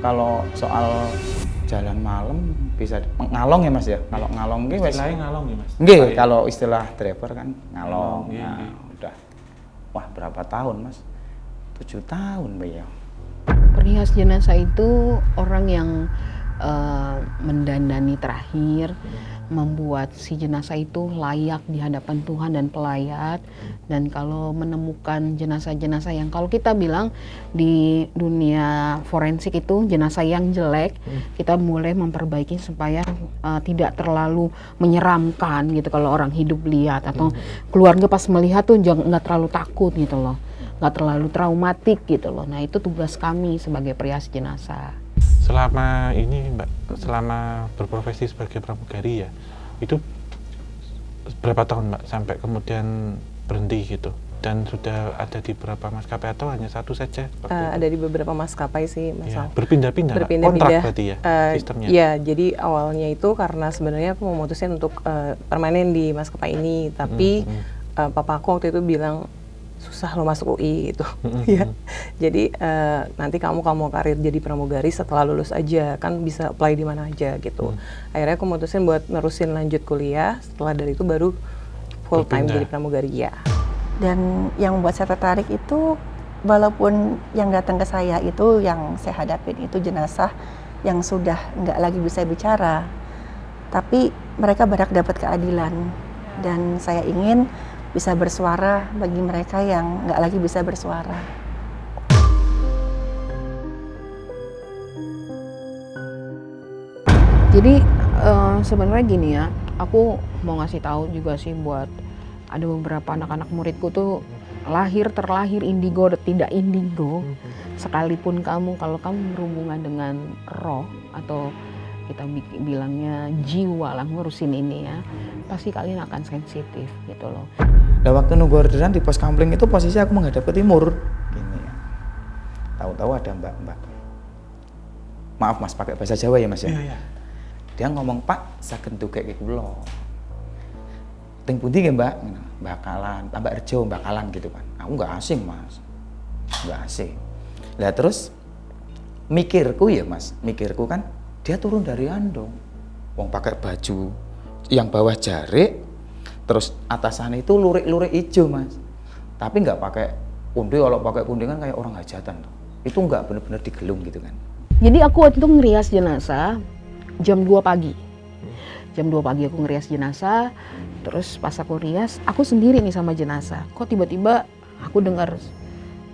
Kalau soal jalan malam bisa ngalong ya Mas ya. Kalau ngalong nggih wis istilahnya ngalong ya Mas. nggih, kalau istilah driver kan ngalong. Iya, Nah, iya. udah wah berapa tahun Mas? 7 tahun Mbak ya. Perias jenazah itu orang yang mendandani terakhir, membuat si jenazah itu layak di hadapan Tuhan dan pelayat. Dan kalau menemukan jenazah-jenazah yang kalau kita bilang di dunia forensik itu jenazah yang jelek, kita mulai memperbaiki supaya tidak terlalu menyeramkan gitu kalau orang hidup lihat, atau keluarga pas melihat tuh nggak terlalu takut gitu loh, nggak terlalu traumatik gitu loh. Nah itu tugas kami sebagai perias jenazah. Selama ini Mbak, selama berprofesi sebagai pramugari ya, itu berapa tahun Mbak sampai kemudian berhenti gitu? Dan sudah ada di beberapa maskapai atau hanya satu saja? Ada di beberapa maskapai sih Mas. Ya, berpindah-pindah, kontrak berarti ya sistemnya? Iya, jadi awalnya itu karena sebenarnya aku memutusin untuk permanen di maskapai ini, tapi papa aku waktu itu bilang, susah lo masuk UI gitu. Ya. Jadi nanti kamu karir jadi pramugari setelah lulus aja, kan bisa apply di mana aja gitu. Akhirnya aku mutusin buat nerusin lanjut kuliah, setelah dari itu baru full time jadi pramugari ya. Dan yang membuat saya tertarik itu, walaupun yang datang ke saya itu yang saya hadapin itu jenazah yang sudah nggak lagi bisa bicara, tapi mereka berhak dapat keadilan. Dan saya ingin bisa bersuara bagi mereka yang nggak lagi bisa bersuara. Jadi sebenarnya gini ya, aku mau ngasih tahu juga sih buat ada beberapa anak-anak muridku tuh terlahir indigo atau tidak indigo, sekalipun kalau kamu berhubungan dengan roh atau kita bilangnya jiwa lah ngurusin ini ya, pasti kalian akan sensitif gitu loh. Nah waktu nunggu orderan di pos kampling itu posisi aku menghadap ke timur gini ya. Tahu-tahu ada mbak, maaf Mas pakai bahasa Jawa ya Mas ya. Iya. Dia ngomong, Pak saged ndugek kula. Teng pundi nggih Mbak? Bakalan, Mbak Rejo Bakalan gitu kan. Aku nggak asing Mas, nggak asing. Lah terus mikirku kan dia turun dari andong, wong pakai baju yang bawah jarik, terus atasannya itu lurik-lurik hijau Mas, tapi nggak pakai pundi. Kalau pakai pundi kan kayak orang hajatan tuh, itu nggak bener-bener digelung gitu kan. Jadi aku waktu itu ngerias jenazah jam 2 pagi. Jam 2 pagi aku ngerias jenazah, terus pas aku rias, aku sendiri nih sama jenazah. Kok tiba-tiba aku dengar,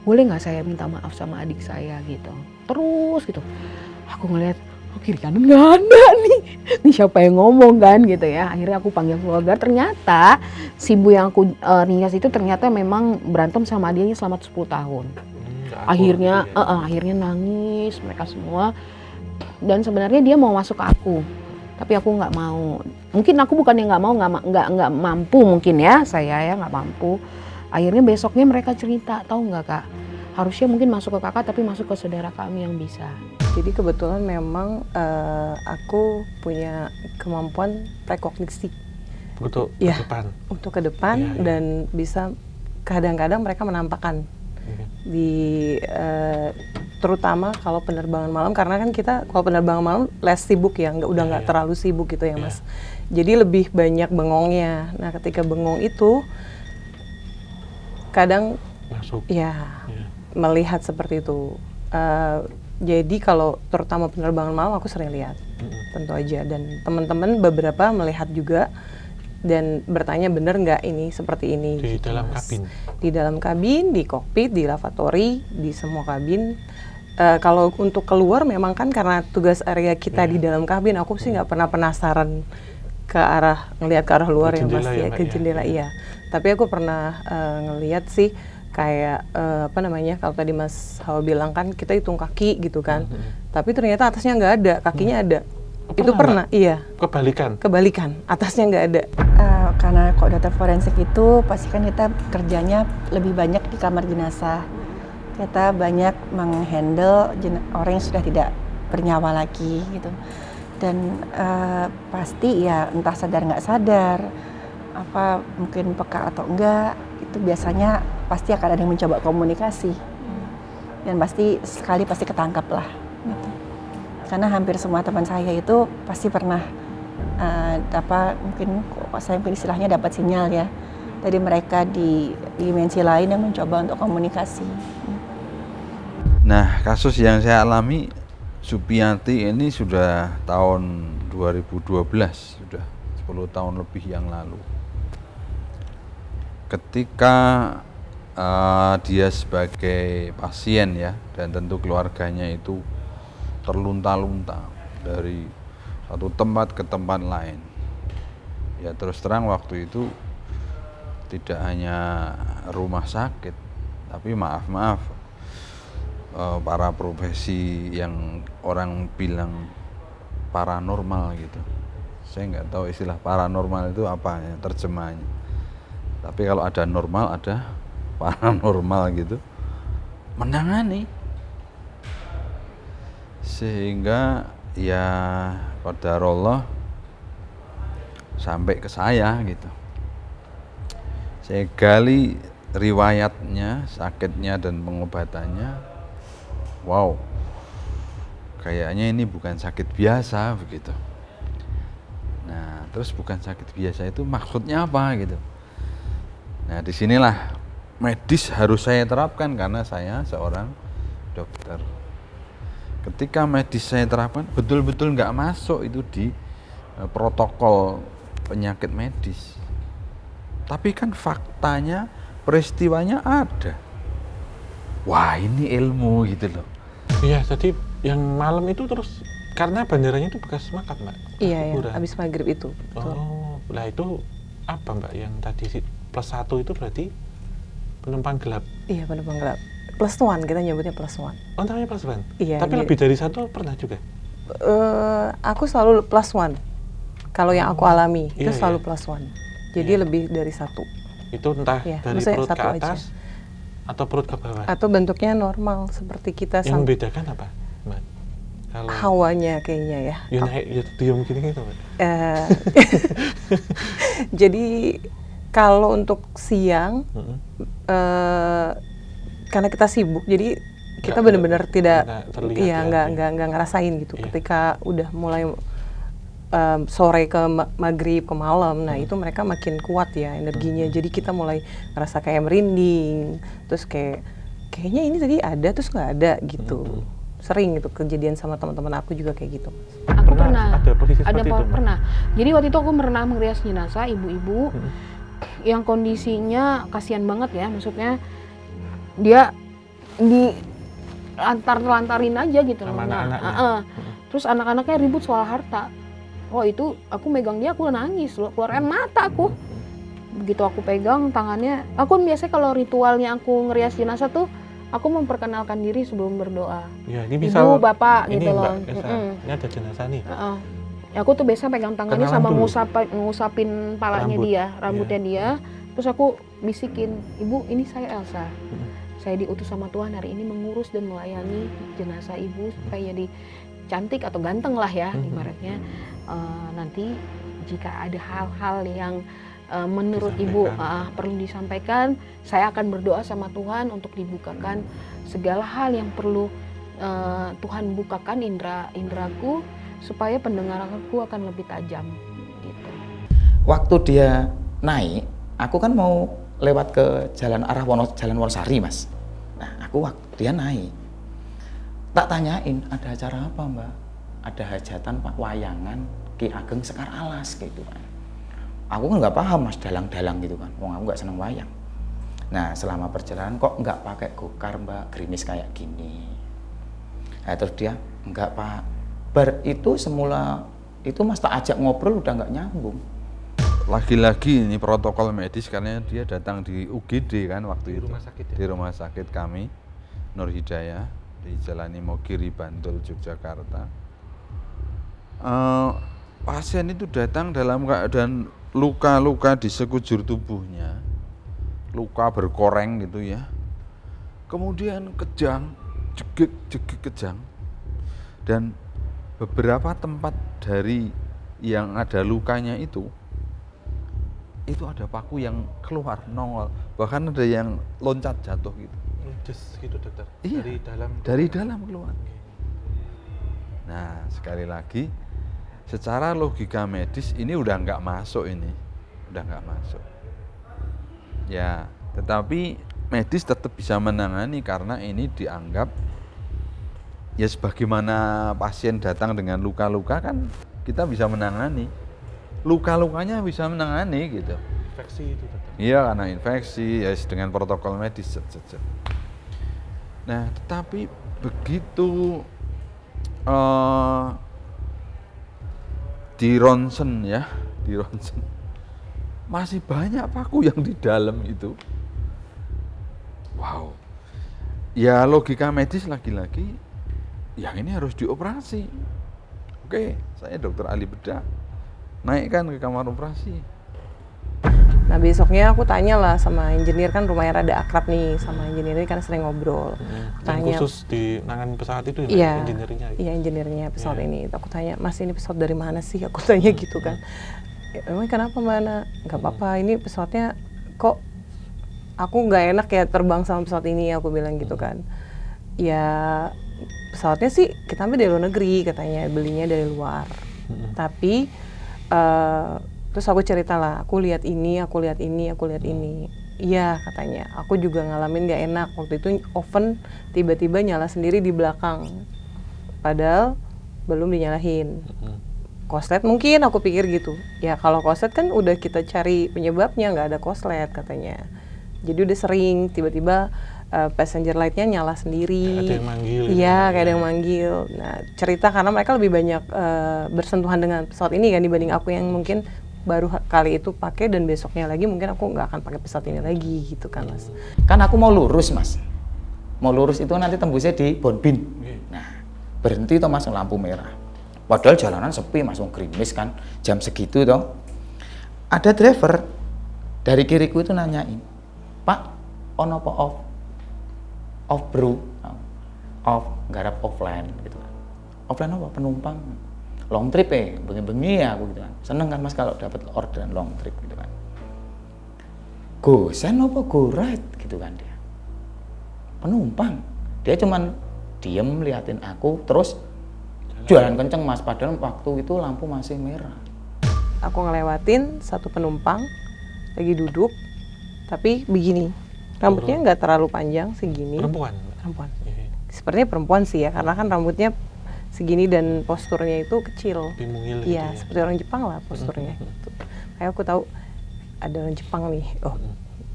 boleh nggak saya minta maaf sama adik saya gitu. Terus gitu, aku ngeliat, oh kiri kanan nggak ada nih. Ini siapa yang ngomong kan gitu ya. Akhirnya aku panggil keluarga, ternyata si ibu yang aku rias itu ternyata memang berantem sama adiknya selama 10 tahun. Akhirnya nangis mereka semua. Dan sebenarnya dia mau masuk ke aku, tapi aku nggak mau. Mungkin aku bukan yang nggak mau, nggak mampu mungkin ya, saya ya nggak mampu. Akhirnya besoknya mereka cerita, tahu nggak Kak, harusnya mungkin masuk ke kakak tapi masuk ke saudara kami yang bisa. Jadi kebetulan memang aku punya kemampuan prekognisi untuk ke depan. Untuk ke depan dan bisa kadang-kadang mereka menampakkan di terutama kalau penerbangan malam, karena kan kita kalau penerbangan malam less sibuk ya, udah nggak terlalu sibuk gitu ya Mas. Jadi lebih banyak bengongnya. Nah ketika bengong itu kadang masuk melihat seperti itu. Jadi kalau terutama penerbangan malam aku sering lihat, tentu aja, dan teman-teman beberapa melihat juga dan bertanya bener nggak ini seperti ini di gitu, dalam Mas. kabin, di dalam kabin, di kokpit, di lavatory, di semua kabin. Kalau untuk keluar memang kan karena tugas area kita di dalam kabin, aku sih nggak pernah penasaran ngelihat ke arah luar ya Mas, ke jendela iya. Tapi aku pernah ngelihat sih kayak kalau tadi Mas Hawa bilang kan kita hitung kaki gitu kan, tapi ternyata atasnya nggak ada, kakinya ada. Itu pernah, iya. Kebalikan, atasnya nggak ada. Karena kok dokter forensik itu pasti kan kita kerjanya lebih banyak di kamar jenazah. Kita banyak menghandle orang yang sudah tidak bernyawa lagi gitu. Dan pasti ya entah sadar nggak sadar, apa mungkin peka atau enggak, itu biasanya pasti akan ada yang mencoba komunikasi. Dan pasti ketangkap lah. Gitu. karena hampir semua teman saya itu pasti pernah mungkin saya istilahnya dapat sinyal ya dari mereka di dimensi lain yang mencoba untuk komunikasi. Nah, kasus yang saya alami Supiati ini sudah tahun 2012, sudah 10 tahun lebih yang lalu. Ketika dia sebagai pasien ya, dan tentu keluarganya itu terlunta-lunta dari satu tempat ke tempat lain. Ya terus terang waktu itu tidak hanya rumah sakit, tapi maaf para profesi yang orang bilang paranormal gitu. Saya nggak tahu istilah paranormal itu apa ya terjemahannya. Tapi kalau ada normal, ada paranormal gitu, menangani. Sehingga ya qadarullah sampai ke saya gitu. Saya gali riwayatnya, sakitnya dan pengobatannya. Wow, kayaknya ini bukan sakit biasa begitu. Nah, terus bukan sakit biasa itu maksudnya apa gitu. Nah, disinilah medis harus saya terapkan karena saya seorang dokter. Ketika medis saya terapkan, betul-betul nggak masuk itu di protokol penyakit medis. Tapi kan faktanya, peristiwanya ada. Wah, ini ilmu gitu loh. Iya, jadi yang malam itu terus karena bandaranya itu bekas makan, Mbak. Iya, ya, Hiburan. habis maghrib itu. Betul. Oh, lah itu apa, Mbak, yang tadi +1 itu berarti penumpang gelap? Iya, penumpang gelap. +1, kita nyebutnya +1. Oh, namanya +1? Iya. Tapi lebih dari 1 pernah juga? Aku selalu +1. Kalau yang aku alami, itu Iya, selalu iya. +1. Jadi Iya. lebih dari 1. Itu entah Iya, dari maksudnya perut ke satu aja. atas atau perut ke bawah? Atau bentuknya normal, seperti kita Yang membedakan apa, Mbak? Kalau hawanya kayaknya ya. ya naik, ya diam gini gitu, Mbak. Eh, Jadi kalau untuk siang, Mm-mm. karena kita sibuk, jadi kita Nggak- benar-benar tidak, nggak terlihat iya ya. nggak ngerasain gitu. Iya. Ketika udah mulai sore ke maghrib ke malam, nah itu mereka makin kuat ya energinya. Jadi kita mulai ngerasa kayak merinding, terus kayaknya ini tadi ada terus nggak ada gitu. Sering itu kejadian sama teman-teman aku juga kayak gitu. Aku pernah ada posisi seperti itu, Mbak? pernah. Jadi waktu itu aku pernah merias jenazah ibu-ibu yang kondisinya kasihan banget ya, maksudnya dia di lantarin aja gitu loh. Sama Nah, anak-anaknya. terus anak-anaknya ribut soal harta. Oh itu aku megang dia, aku nangis, keluar air mata aku. Begitu aku pegang tangannya, aku biasanya kalau ritualnya aku ngerias jenazah tuh, aku memperkenalkan diri sebelum berdoa. Ya, ini bisa Ibu, bapak ini, gitu Mbak, loh. Esa, ini ada jenazah nih. Aku tuh biasa pegang tangannya Kenalan sama dulu. ngusapin palanya Rambut. dia, rambutnya dia. Terus aku bisikin, ibu ini saya Elsa. Saya diutus sama Tuhan hari ini mengurus dan melayani jenazah ibu supaya jadi cantik atau ganteng lah ya ibaratnya. Nanti jika ada hal-hal yang menurut ibu perlu disampaikan, saya akan berdoa sama Tuhan untuk dibukakan segala hal yang perlu Tuhan bukakan indraku supaya pendengaranku akan lebih tajam gitu. Waktu dia naik, aku kan mau lewat ke jalan arah Jalan Wonosari, Mas. Nah, aku waktu dia naik, tak tanyain ada acara apa, Mbak? Ada hajatan Pak Wayangan Ki Ageng Sekar Alas gitu kan. Aku kan nggak paham, Mas, dalang-dalang gitu kan. Wong aku nggak seneng wayang. Nah, selama perjalanan kok nggak pakai gokar, Mbak, gerimis kayak gini. Nah, terus dia nggak, Pak. Bar itu semula itu Mas tak ajak ngobrol udah nggak nyambung. Lagi-lagi ini protokol medis karena dia datang di UGD kan waktu Di itu. rumah sakit ya? Di rumah sakit kami, Nur Hidayah, di Jalan Imogiri, Bantul, Yogyakarta. Pasien itu datang dalam keadaan luka-luka di sekujur tubuhnya, luka berkoreng gitu ya. Kemudian kejang, jegik kejang, dan beberapa tempat dari yang ada lukanya itu ada paku yang keluar nongol, bahkan ada yang loncat jatuh gitu. Ludes gitu, dokter. Iya, Dari dalam. dari dalam keluar. Nah, sekali lagi, secara logika medis ini udah nggak masuk ini. Udah nggak masuk. Ya, tetapi medis tetap bisa menangani karena ini dianggap ya sebagaimana pasien datang dengan luka-luka kan kita bisa menangani. Luka-lukanya bisa menangani gitu. Infeksi itu tetap. Iya, karena infeksi ya dengan protokol medis. Nah, tetapi begitu di ronsen ya, di ronsen masih banyak paku yang di dalam itu. Wow. Ya logika medis lagi-lagi, yang ini harus dioperasi. Oke, saya dokter ahli bedah, naikkan ke kamar operasi. Nah besoknya aku tanya lah sama engineer, kan rumahnya rada akrab nih sama engineer ini karena sering ngobrol. Yang Tanya, khusus di nangan pesawat itu ya, iya, engineer-nya. iya engineer-nya pesawat Iya. ini. Aku tanya, Mas ini pesawat dari mana sih? Aku tanya gitu kan. Emang kenapa mana? Gak apa-apa, ini pesawatnya kok aku nggak enak ya terbang sama pesawat ini, aku bilang gitu kan. Ya pesawatnya sih kita ambil dari luar negeri katanya, belinya dari luar. Tapi terus aku cerita lah, aku lihat ini, aku lihat ini, aku lihat ini. Iya katanya, aku juga ngalamin nggak enak waktu itu oven tiba-tiba nyala sendiri di belakang, padahal belum dinyalain. Koslet mungkin aku pikir gitu. Ya kalau koslet kan udah kita cari penyebabnya, nggak ada koslet katanya. Jadi udah sering tiba-tiba passenger light-nya nyala sendiri. Kayak ada yang manggil. Iya, kayak ada yang manggil. Nah, cerita karena mereka lebih banyak bersentuhan dengan pesawat ini kan dibanding aku yang mungkin baru kali itu pakai dan besoknya lagi mungkin aku nggak akan pakai pesawat ini lagi gitu kan Mas. Kan aku mau lurus Mas. Mau lurus itu nanti tembusnya di Bonbin. Nah, berhenti toh Mas lampu merah. Padahal jalanan sepi Mas, gerimis kan. Jam segitu toh. Ada driver dari kiriku itu nanyain, "Pak, on apa off?" "Off bro." "Off, garap offline gitu kan." "Offline apa? Penumpang." "Long trip bengi-bengi ya," aku gitu kan. Seneng kan Mas kalau dapat orderan long trip gitu kan. "Go sen apa go ride?" gitu kan dia. Penumpang. Dia cuman diem liatin aku terus jalan kenceng Mas, padahal waktu itu lampu masih merah. Aku ngelewatin satu penumpang lagi duduk, tapi begini, rambutnya nggak terlalu panjang segini. Perempuan. Perempuan. Iya. Sepertinya perempuan sih ya, karena kan rambutnya segini dan posturnya itu kecil. Bimungil gitu Iya, ya. seperti orang Jepang lah posturnya. Gitu. Kayak aku tahu ada orang Jepang nih. Oh,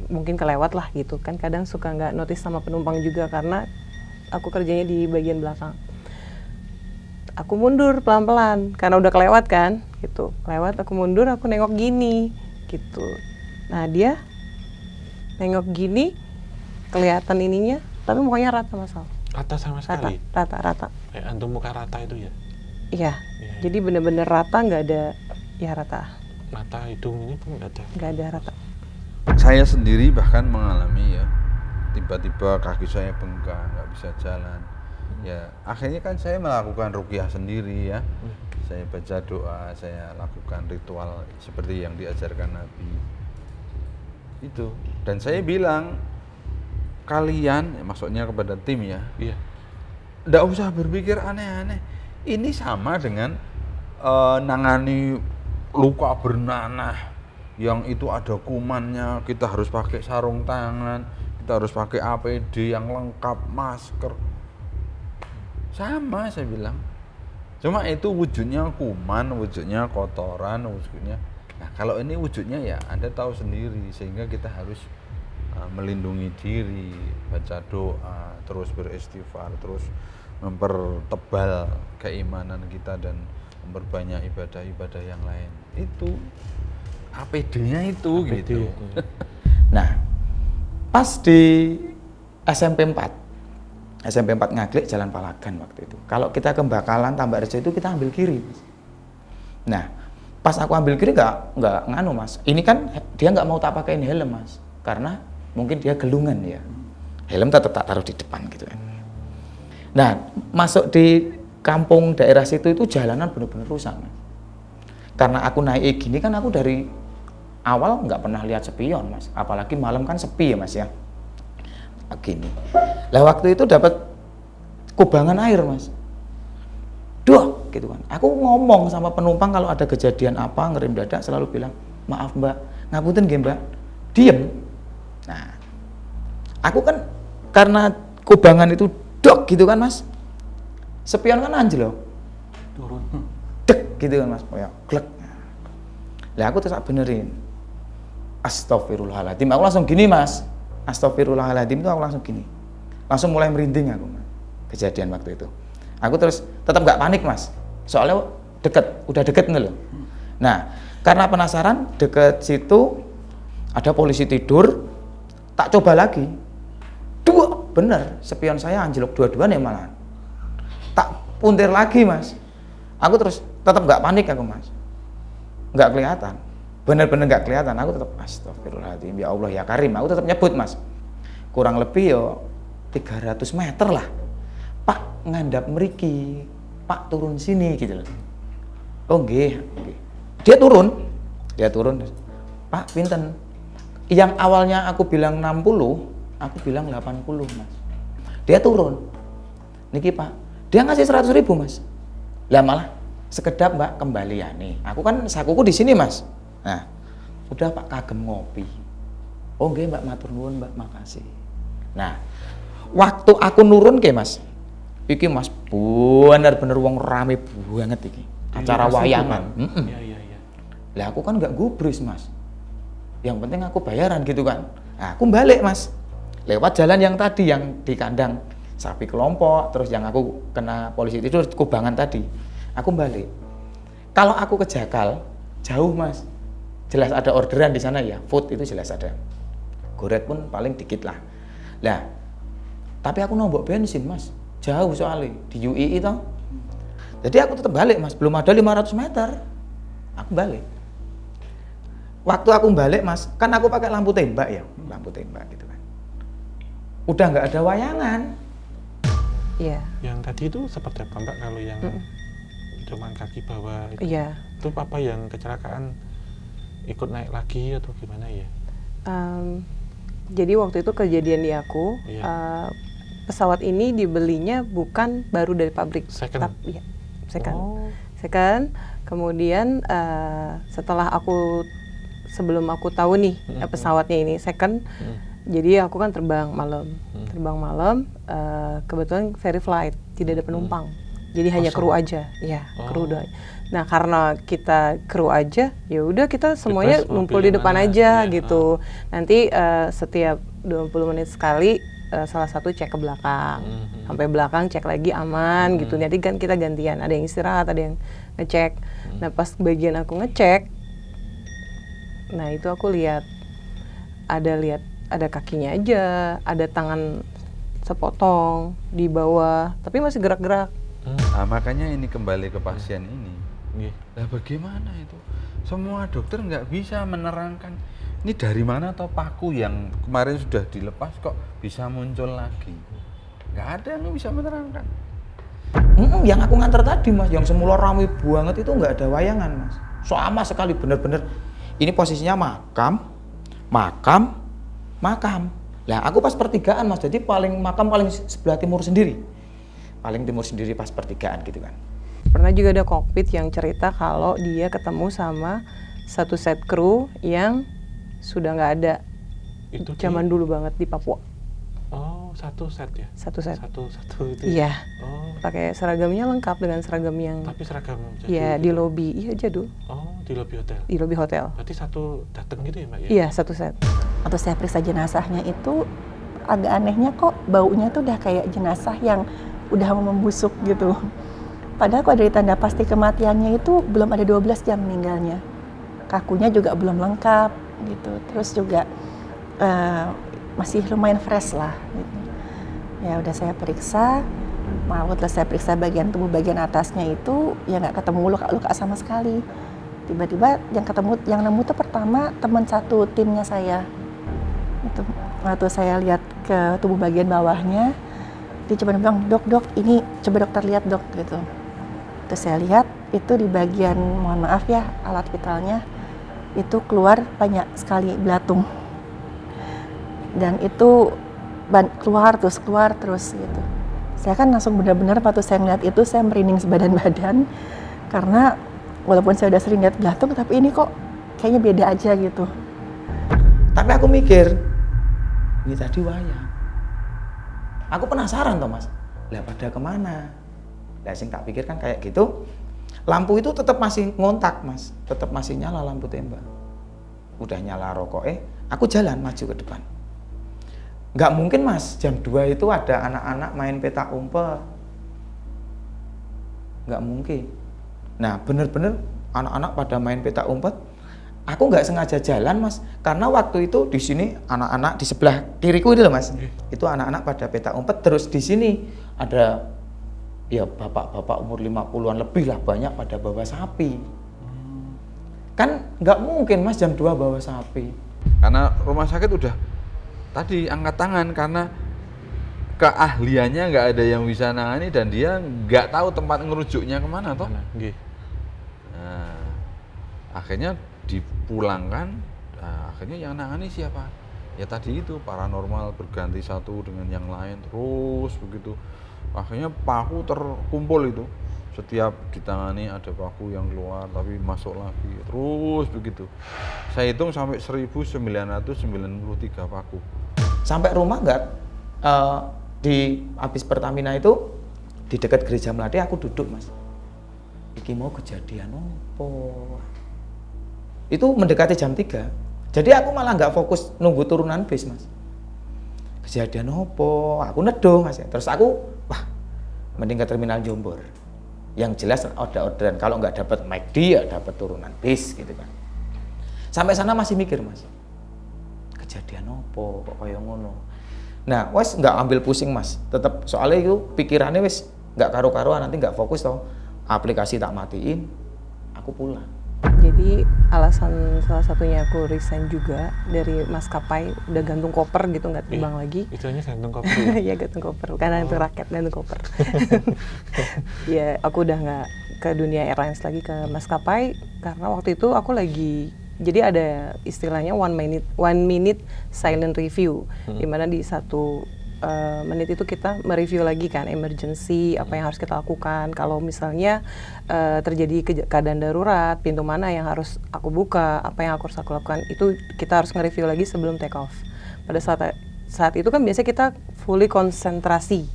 mungkin kelewat lah gitu kan. Kadang suka nggak notice sama penumpang juga karena aku kerjanya di bagian belakang. Aku mundur pelan-pelan karena udah kelewat kan, gitu. Lewat aku mundur, aku nengok gini, gitu. Nah dia nengok gini, kelihatan ininya, tapi mukanya rata Mas Al. Rata sama sekali. Rata. Kayak antum muka rata itu ya. Iya. Iya. Jadi bener-bener rata, nggak ada, ya rata, Mata, hidung ini pun nggak ada. nggak ada rata. Saya sendiri bahkan mengalami ya, tiba-tiba kaki saya bengkak, nggak bisa jalan. Ya akhirnya kan saya melakukan ruqyah sendiri ya. Saya baca doa, saya lakukan ritual seperti yang diajarkan Nabi. Itu. Dan saya bilang, kalian, maksudnya kepada tim ya, Iya. nggak usah berpikir aneh-aneh. Ini sama dengan nangani luka bernanah yang itu ada kumannya, kita harus pakai sarung tangan, kita harus pakai APD yang lengkap, masker. Sama saya bilang. Cuma itu wujudnya kuman, wujudnya kotoran, wujudnya. Nah, kalau ini wujudnya ya Anda tahu sendiri, sehingga kita harus melindungi diri, baca doa, terus beristighfar, terus mempertebal keimanan kita dan memperbanyak ibadah-ibadah yang lain. Itu APD-nya itu APD, gitu. iya. Nah, pas di SMP 4 Ngaglik Jalan Palagan waktu itu. Kalau kita ke Bakalan Tambak Rejo itu kita ambil kiri. Mas. Nah, pas aku ambil kiri nggak nganu Mas. Ini kan dia nggak mau tak pakein helm Mas, karena mungkin dia gelungan ya. Helm tetap tak taruh di depan gitu kan. Nah, masuk di kampung daerah situ itu jalanan benar-benar rusak Mas. Karena aku naik gini kan aku dari awal nggak pernah lihat spion Mas. Apalagi malam kan sepi ya Mas ya. Gini. Lah waktu itu dapat kubangan air Mas. Duh, gitu kan. Aku ngomong sama penumpang kalau ada kejadian apa ngerem dadak selalu bilang, maaf mbak, ngapunten nggih mbak, diem. Nah, aku kan karena kubangan itu dok gitu kan mas, spion kan anjlok, turun. dek gitu kan mas, kayak glek. Lah aku terus benerin, astagfirullahaladzim, aku langsung gini mas, astagfirullahaladzim itu aku langsung gini, langsung mulai merinding aku mas, kejadian waktu itu. Aku terus tetap nggak panik mas, soalnya udah deket nih loh. Nah, karena penasaran, deket situ ada polisi tidur, tak coba lagi, bener, spion saya anjlok dua-duanya malah. Tak puntir lagi mas, aku terus tetap nggak panik aku mas, nggak kelihatan, bener-bener nggak kelihatan. Aku tetap astagfirullahaladzim, ya Allah ya Karim, aku tetap nyebut mas, kurang lebih yo 300 meter lah. Pak ngandap meriki, Pak turun sini gitu loh. Oh nggih, nggih. Dia turun. Pak pinten? Yang awalnya aku bilang 60, aku bilang 80 mas. Dia turun. Niki Pak, dia ngasih 100.000 mas. Lah malah sekedap mbak kembalian nih. Aku kan sakuku di sini mas. Nah, udah Pak kagem ngopi. Oh nggih mbak, matur nuwun mbak, makasih. Nah, waktu aku nurun ke mas, iki mas bener-bener wong rame banget iki. Acara wayangan. Iya. Lah aku kan nggak gubris mas. Yang penting aku bayaran gitu kan. Nah, aku balik mas. Lewat jalan yang tadi yang di kandang sapi kelompok, terus yang aku kena polisi tidur kubangan tadi. Aku balik. Kalau aku ke Jakal, jauh mas. Jelas ada orderan di sana ya, food itu jelas ada. Goret pun paling dikit lah. Lah, tapi aku nombok bensin mas. Jauh soalnya di UII toh. Jadi aku tetap balik mas, belum ada 500 meter. Aku balik. Waktu aku balik mas, kan aku pakai lampu tembak ya, lampu tembak gitu kan. Udah nggak ada wayangan. Iya. Yang tadi itu seperti apa mbak kalau yang cuman kaki bawah itu? Iya. Itu apa yang kecelakaan ikut naik lagi atau gimana ya? Jadi waktu itu kejadian di aku, Iya. pesawat ini dibelinya bukan baru dari pabrik. Second? Iya, second. Oh. Second, kemudian setelah sebelum aku tahu nih pesawatnya ini second, jadi aku kan terbang malam. Kebetulan ferry flight, tidak ada penumpang. Jadi hanya kru aja, ya kru doang. Nah karena kita kru aja, ya udah kita semuanya Bebas, mau ngumpul di pilih depan mana, aja iya, gitu. Nanti setiap 20 menit sekali salah satu cek ke belakang, sampai belakang cek lagi aman gitu. Nanti kan kita gantian, ada yang istirahat, ada yang ngecek. Nah pas bagian aku ngecek, nah itu aku lihat ada kakinya aja, ada tangan sepotong di bawah, tapi masih gerak-gerak. Nah, makanya ini kembali ke pasien ini. Iya. Lah bagaimana itu? Semua dokter nggak bisa menerangkan ini dari mana atau paku yang kemarin sudah dilepas kok bisa muncul lagi. Nggak ada yang bisa menerangkan. Yang aku nganter tadi mas, yang semula ramai banget itu nggak ada wayangan mas. Sama sekali bener-bener. Ini posisinya makam. Lah aku pas pertigaan mas, jadi makam paling sebelah timur sendiri. Paling timur sendiri pas pertigaan gitu kan. Pernah juga ada kokpit yang cerita kalau dia ketemu sama satu set kru yang sudah nggak ada. Itu zaman dulu banget di Papua. Oh, satu set ya? Satu set. Satu itu Iya. Oh, Pakai seragamnya lengkap dengan seragam yang tapi seragam jadul. ya di lobi. Iya jadul. Oh, di lobi hotel. Di lobi hotel. Berarti satu datang gitu ya mbak ya? Iya, satu set. Waktu saya periksa jenazahnya itu agak anehnya kok baunya tuh udah kayak jenazah yang udah mau membusuk gitu. Padahal kalau dari tanda pasti kematiannya itu belum ada 12 jam meninggalnya. Kakunya juga belum lengkap gitu. Terus juga masih lumayan fresh lah gitu. Ya udah saya periksa, setelah saya periksa bagian tubuh bagian atasnya itu ya nggak ketemu luka-luka sama sekali. Tiba-tiba yang nemu tuh pertama teman satu timnya saya. Itu waktu saya lihat ke tubuh bagian bawahnya, dia coba bilang, dok, ini coba dokter lihat dok gitu. Terus saya lihat itu di bagian, mohon maaf ya, alat vitalnya itu keluar banyak sekali belatung. Dan itu keluar terus gitu. Saya kan langsung benar-benar waktu saya ngeliat itu saya merinding sebadan-badan karena walaupun saya udah sering lihat belatung tapi ini kok kayaknya beda aja gitu. Tapi aku mikir, ini tadi wayang. Aku penasaran toh mas, lah pada kemana? Lah sing tak pikir kan kayak gitu, lampu itu tetap masih ngontak mas, tetap masih nyala lampu tembak. Udah nyala rokoknya, aku jalan maju ke depan. Nggak mungkin mas, jam 2 itu ada anak-anak main petak umpet. Nggak mungkin. Nah bener-bener anak-anak pada main petak umpet. Aku nggak sengaja jalan mas, karena waktu itu di sini anak-anak di sebelah kiriku itu loh mas, itu anak-anak pada petak umpet. Terus di sini ada ya bapak-bapak umur 50-an lebih lah, banyak pada bawa sapi. Kan nggak mungkin mas jam 2 bawa sapi. Karena rumah sakit udah tadi angkat tangan karena keahliannya nggak ada yang bisa nangani dan dia nggak tahu tempat ngerujuknya kemana toh. Nggih. Nah, akhirnya dipulangkan, nah, akhirnya yang nangani siapa? Ya tadi itu paranormal berganti satu dengan yang lain terus begitu. Akhirnya paku terkumpul itu. Setiap ditangani ada paku yang keluar tapi masuk lagi terus begitu. Saya hitung sampai 1993 paku. Sampai rumah nggak di habis Pertamina itu di dekat gereja Melati aku duduk mas. Iki mau kejadian apa? Itu mendekati jam 3. Jadi aku malah nggak fokus nunggu turunan bis mas. Kejadian apa? Aku neduh mas. Terus aku wah mending ke terminal Jombor. Yang jelas ada orderan. Kalau nggak dapat McD ya dapat turunan bis gitu kan. Sampai sana masih mikir mas. Kejadian apa? Kok kayak ngono? Nah, wes nggak ambil pusing mas. Tetap soalnya itu pikirannya wes nggak karu-karuan, nanti nggak fokus toh. Aplikasi tak matiin, aku pulang. Jadi alasan salah satunya aku resign juga dari maskapai, udah gantung koper gitu, nggak terbang lagi. Istilahnya gantung koper. Iya gantung koper, karena itu rakyat gantung koper. Ya aku udah nggak ke dunia airlines lagi, ke maskapai karena waktu itu aku lagi, jadi ada istilahnya one minute silent review, dimana di 1 menit itu kita mereview lagi kan emergency, apa yang harus kita lakukan kalau misalnya terjadi keadaan darurat, pintu mana yang harus aku buka, apa yang harus aku lakukan, itu kita harus nge-review lagi sebelum take off. Pada saat itu kan biasanya kita fully konsentrasi.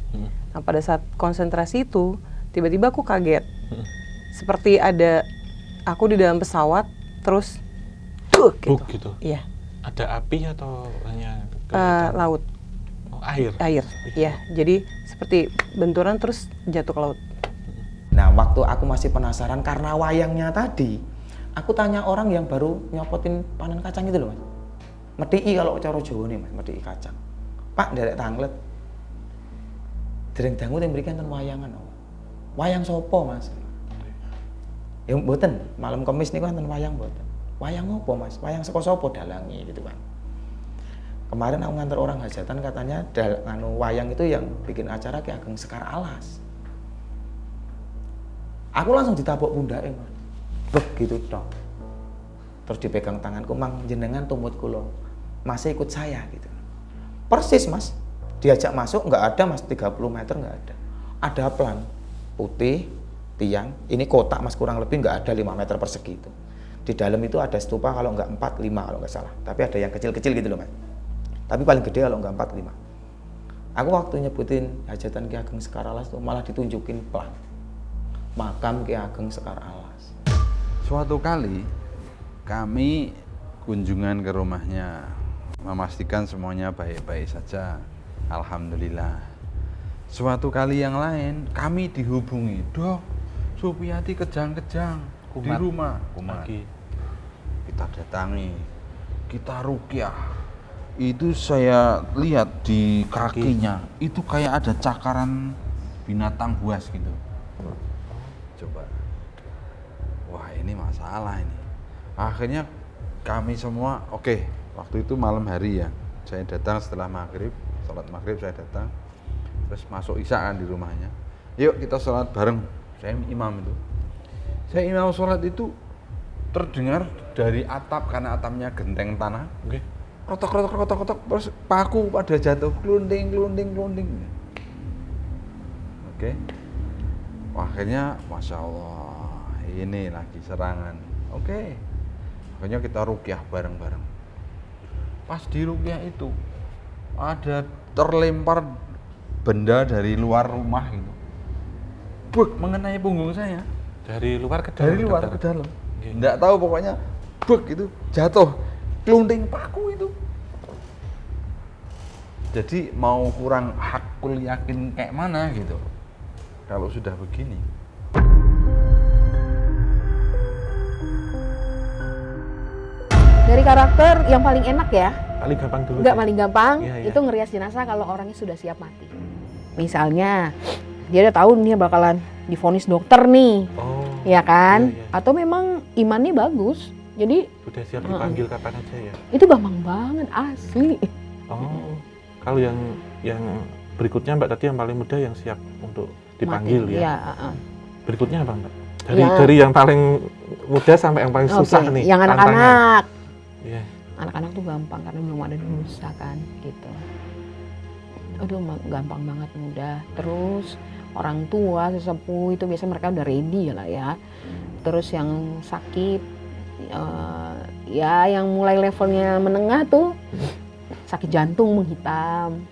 Nah pada saat konsentrasi itu tiba-tiba aku kaget, seperti ada aku di dalam pesawat terus Buk gitu. Iya. Ada api atau hanya laut. Air. Ya. Jadi seperti benturan terus jatuh ke laut. Nah, waktu aku masih penasaran karena wayangnya tadi, aku tanya orang yang baru nyopotin panen kacang itu loh mas. Medhiki kalau cara Jawa nih mas, medhiki kacang. Pak, nderek tanglet. Dereng dangu yang berikan wayangan. Wayang sopo mas? Ya mboten, malam Kamis niku wonten wayang mboten. Wayang apa mas? Wayang saka sapa dalangi gitu kan. Kemarin aku nganter orang hajatan katanya wayang itu yang bikin acara Ki Ageng Sekar Alas. Aku langsung ditapuk pundake, Mas. Begitu toh. Terus dipegang tanganku, "Mang jenengan tumut kula. Masih ikut saya," gitu. Persis, Mas. Diajak masuk nggak ada, Mas, 30 meter nggak ada. Ada plan putih, tiang. Ini kotak, Mas, kurang lebih nggak ada 5 meter persegi itu. Di dalam itu ada stupa kalau nggak 4, 5 kalau nggak salah. Tapi ada yang kecil-kecil gitu loh, Mas. Tapi paling gede kalau nggak 4, 5. Aku waktu nyebutin hajatan Ki Ageng Sekar Alas tuh malah ditunjukin plan. Makam Ki Ageng Sekar Alas. Suatu kali kami kunjungan ke rumahnya, memastikan semuanya baik-baik saja. Alhamdulillah. Suatu kali yang lain kami dihubungi, "Dok, Supiati kejang-kejang di rumah." Kumat. Kita datangi, kita ruqyah. Itu saya lihat di kakinya itu kayak ada cakaran binatang buas gitu. Coba, wah ini masalah ini. Akhirnya kami semua, oke, waktu itu malam hari ya, saya datang setelah maghrib, sholat maghrib saya datang, terus masuk isya kan di rumahnya. Yuk kita sholat bareng, saya imam itu. Saya imam sholat itu terdengar dari atap, karena atapnya genteng tanah. Kotok, terus paku pada jatuh, klunding. Oke. Wah, akhirnya Masya Allah, ini lagi serangan. Oke. Akhirnya kita ruqyah bareng-bareng. Pas di ruqyah itu ada terlempar benda dari luar rumah gitu. Buk, mengenai punggung saya. Dari luar ke dalam. Dari luar dokter? ke dalam. Oke. Nggak tahu pokoknya buk itu jatuh. Kelunting paku itu. Jadi mau kurang hakul yakin kayak mana gitu. Kalau sudah begini. Dari karakter yang paling enak ya, Paling gampang dulu. nggak sih. paling gampang, Iya, iya. itu ngerias jenazah kalau orangnya sudah siap mati. Misalnya, dia udah tahu dia bakalan divonis dokter nih, Oh. ya kan? Iya, iya. Atau memang imannya bagus, jadi Sudah siap dipanggil kapan aja ya. itu gampang banget, asli. Oh. Kalau yang berikutnya Mbak tadi yang paling muda yang siap untuk dipanggil Mati. ya. Iya, Berikutnya apa Mbak? Ya. Dari yang paling muda sampai yang paling susah Oke, nih. yang tantangan. anak-anak. Iya. Anak-anak tuh gampang karena belum ada dosa kan, gitu. Aduh, gampang banget mudah. Terus orang tua, sesepuh itu biasanya mereka udah ready ya lah ya. Terus yang sakit, ya yang mulai levelnya menengah tuh, sakit jantung menghitam,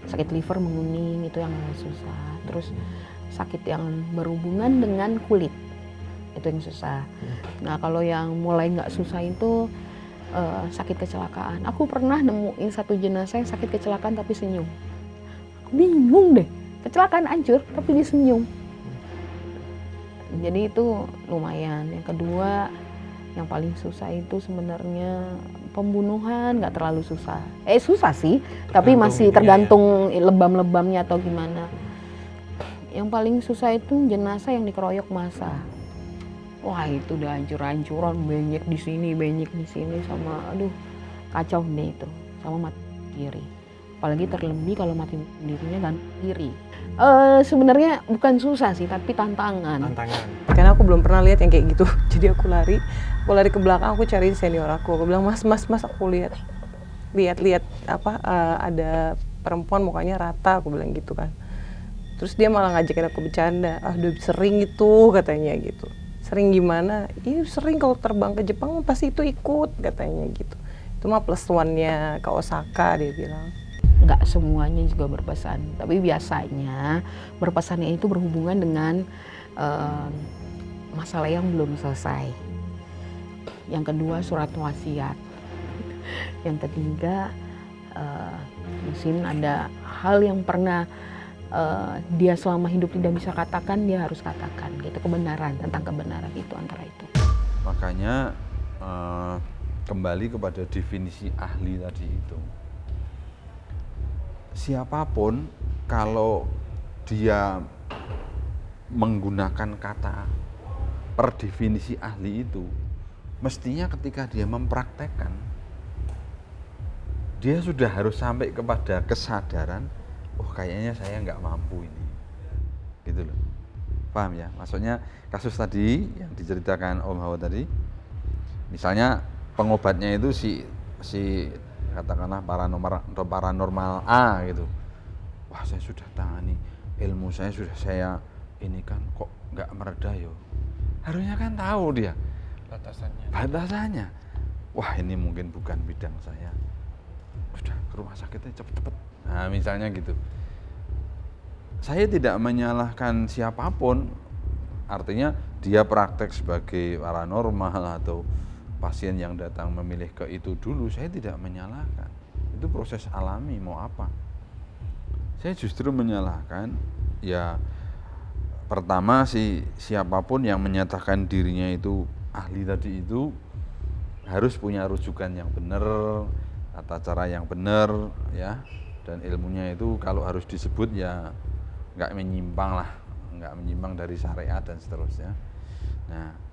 sakit liver menguning, itu yang susah. Terus sakit yang berhubungan dengan kulit, itu yang susah. Nah kalau yang mulai nggak susah itu sakit kecelakaan. Aku pernah nemuin satu jenazah yang sakit kecelakaan tapi senyum. Aku bingung deh, kecelakaan hancur tapi dia senyum. Jadi itu lumayan. Yang kedua, yang paling susah itu sebenarnya pembunuhan, nggak terlalu susah. Susah sih, tapi Tergantung masih ininya tergantung lebam-lebamnya atau gimana. Yang paling susah itu jenazah yang dikeroyok massa. Wah itu udah hancur-hancuran, benyek di sini sama aduh kacau deh itu, sama mati kiri. Apalagi terlebih kalau mati dirinya gantung kiri. Sebenarnya bukan susah sih, tapi tantangan. Karena aku belum pernah lihat yang kayak gitu. Jadi aku lari ke belakang, aku cari senior aku. Aku bilang, mas, aku lihat apa ada perempuan mukanya rata, aku bilang gitu kan. Terus dia malah ngajakin aku bercanda. Udah sering itu katanya gitu. Sering gimana? Iya sering kalau terbang ke Jepang pasti itu ikut katanya gitu. Itu mah plus one-nya ke Osaka dia bilang. Nggak semuanya juga berpesan, tapi biasanya berpesannya itu berhubungan dengan masalah yang belum selesai. Yang kedua surat wasiat. Yang ketiga mungkin ada hal yang pernah dia selama hidup tidak bisa katakan, dia harus katakan gitu, kebenaran, tentang kebenaran itu antara itu. Makanya kembali kepada definisi ahli tadi itu. Siapapun kalau dia menggunakan kata per definisi ahli itu, mestinya ketika dia mempraktekkan, dia sudah harus sampai kepada kesadaran, oh kayaknya saya nggak mampu ini, gitu loh. Paham ya? Maksudnya kasus tadi yang diceritakan Om Hawa tadi, misalnya pengobatnya itu si katakanlah paranormal A gitu. Wah saya sudah tangani, ilmu saya sudah saya ini kan kok nggak mereda yo. Harusnya kan tahu dia batasannya. Wah ini mungkin bukan bidang saya. Udah ke rumah sakitnya cepet-cepet. Nah misalnya gitu. Saya tidak menyalahkan siapapun. Artinya dia praktek sebagai paranormal atau pasien yang datang memilih ke itu dulu, saya tidak menyalahkan. Itu proses alami, mau apa. Saya justru menyalahkan, ya pertama siapapun yang menyatakan dirinya itu ahli tadi itu harus punya rujukan yang benar, tata cara yang benar, ya. Dan ilmunya itu kalau harus disebut ya nggak menyimpang dari syariat dan seterusnya. Nah,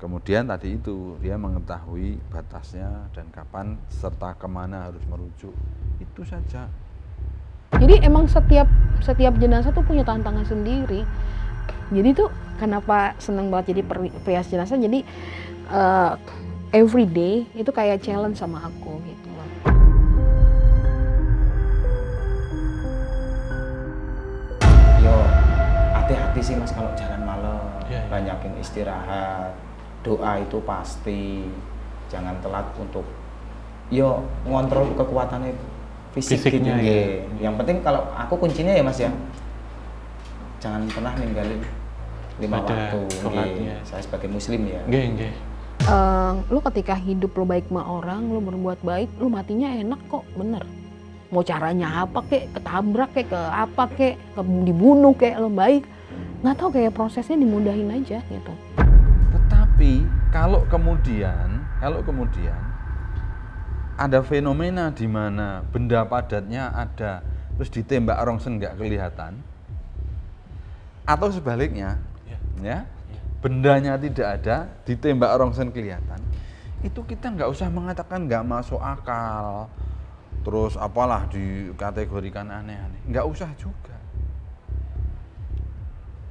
kemudian tadi itu dia mengetahui batasnya dan kapan serta kemana harus merujuk, itu saja. Jadi emang setiap jenazah tuh punya tantangan sendiri. Jadi tuh kenapa seneng banget jadi perias jenazah. Jadi every day itu kayak challenge sama aku gitu loh. Yo pasti sih Mas kalau jalan malam, Iya, iya. banyakin istirahat, doa itu pasti, jangan telat untuk yo ngontrol kekuatannya fisik gitu Fisiknya, nggih. ya. Yang penting kalau aku kuncinya ya Mas ya, jangan pernah ninggalin 5 Ada waktu. sholatnya. Nggih. Saya sebagai muslim ya. Nggih. Lu ketika hidup lu baik sama orang, lu berbuat baik, lu matinya enak kok, bener. Mau caranya apa kek, ketabrak kek, ke apa kek, dibunuh kek, lu baik. Nggak tahu kayak prosesnya dimudahin aja gitu. Tetapi kalau kemudian ada fenomena di mana benda padatnya ada, terus ditembak rongsen nggak kelihatan, atau sebaliknya, ya, bendanya tidak ada, ditembak rongsen kelihatan, itu kita nggak usah mengatakan nggak masuk akal, terus apalah dikategorikan aneh-aneh, nggak usah juga.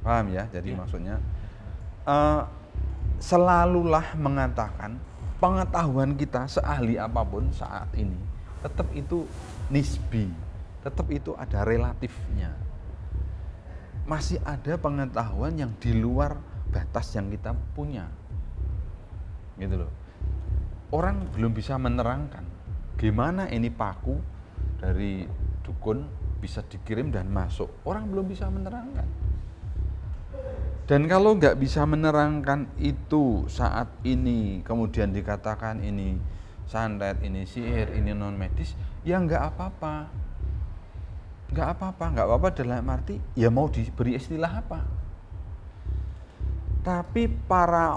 Paham ya? Jadi maksudnya selalulah mengatakan pengetahuan kita seahli apapun saat ini tetap itu nisbi, tetap itu ada relatifnya. Masih ada pengetahuan yang di luar batas yang kita punya, gitu loh. Orang belum bisa menerangkan gimana ini paku dari dukun bisa dikirim dan masuk. Orang belum bisa menerangkan. Dan kalau nggak bisa menerangkan itu saat ini, kemudian dikatakan ini santet, ini sihir, ini non medis, ya nggak apa-apa. Nggak apa-apa dalam arti ya mau diberi istilah apa. Tapi para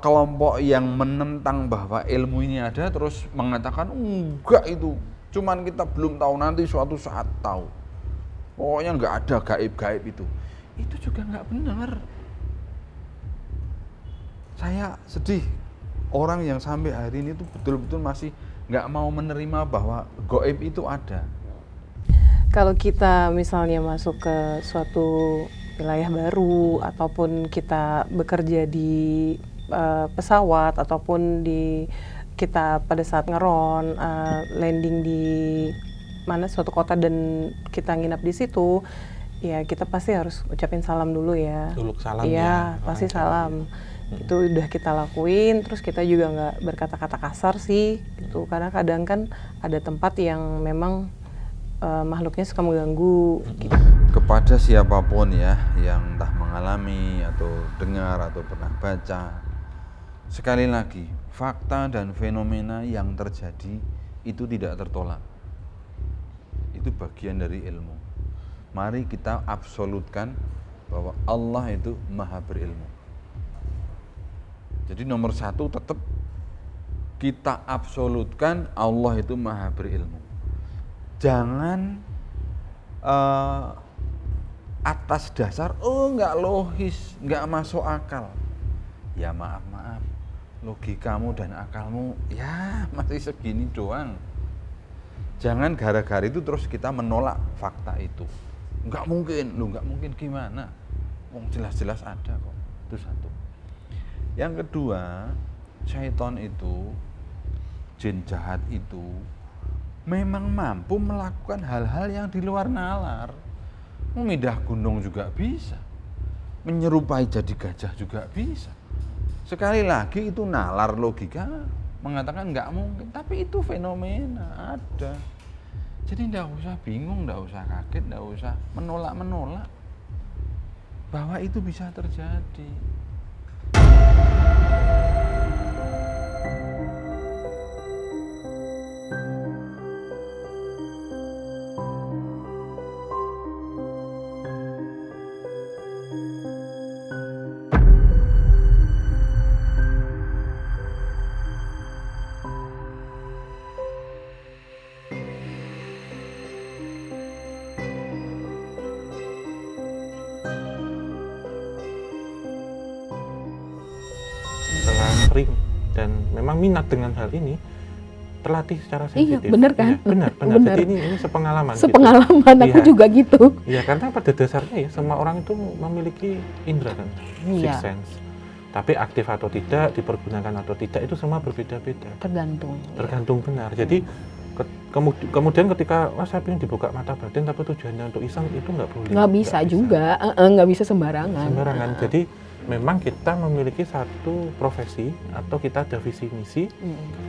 kelompok yang menentang bahwa ilmu ini ada terus mengatakan enggak, itu cuman kita belum tahu, nanti suatu saat tahu. Pokoknya nggak ada gaib-gaib itu juga nggak benar. Saya sedih orang yang sampai hari ini tuh betul-betul masih nggak mau menerima bahwa gaib itu ada. Kalau kita misalnya masuk ke suatu wilayah baru ataupun kita bekerja di pesawat ataupun kita pada saat ngeron landing di mana suatu kota dan kita nginap di situ, ya kita pasti harus ucapin salam dulu ya. Dulu salam Iya, pasti salam. Itu udah kita lakuin, terus kita juga nggak berkata-kata kasar sih gitu, karena kadang kan ada tempat yang memang makhluknya suka mengganggu gitu. Kepada siapapun ya yang entah mengalami atau dengar atau pernah baca, sekali lagi fakta dan fenomena yang terjadi itu tidak tertolak, itu bagian dari ilmu. Mari kita absolutkan bahwa Allah itu maha berilmu. Jadi nomor satu tetap kita absolutkan Allah itu maha berilmu. Jangan atas dasar nggak logis, nggak masuk akal. Ya maaf, logikamu dan akalmu ya masih segini doang. Jangan gara-gara itu terus kita menolak fakta itu. Nggak mungkin gimana? Jelas-jelas ada kok. Itu satu. Yang kedua, syaitan itu, jin jahat itu memang mampu melakukan hal-hal yang di luar nalar. Memindah gunung juga bisa, menyerupai jadi gajah juga bisa. Sekali lagi itu nalar logika mengatakan nggak mungkin, tapi itu fenomena ada. Jadi nggak usah bingung, nggak usah kaget, nggak usah menolak bahwa itu bisa terjadi. Setelah sering dan memang minat dengan hal ini, terlatih secara Iya, sensitif. bener kan? Iya, benar. Bener. Jadi ini sepengalaman. Sepengalaman gitu. aku Iya. juga gitu. Iya, karena pada dasarnya ya semua orang itu memiliki indera kan, Iya. sixth sense. Tapi aktif atau tidak, dipergunakan atau tidak itu semua berbeda-beda. Tergantung. Tergantung benar. Jadi Kemudian ketika saya pengen dibuka mata batin tapi tujuannya untuk iseng, itu nggak boleh. Nggak bisa juga, nggak bisa sembarangan. Sembarangan. Jadi memang kita memiliki satu profesi atau kita ada visi misi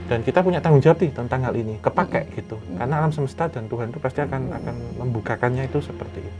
dan kita punya tanggung jawab tentang hal ini, kepake gitu. Karena alam semesta dan Tuhan itu pasti akan membukakannya itu seperti itu.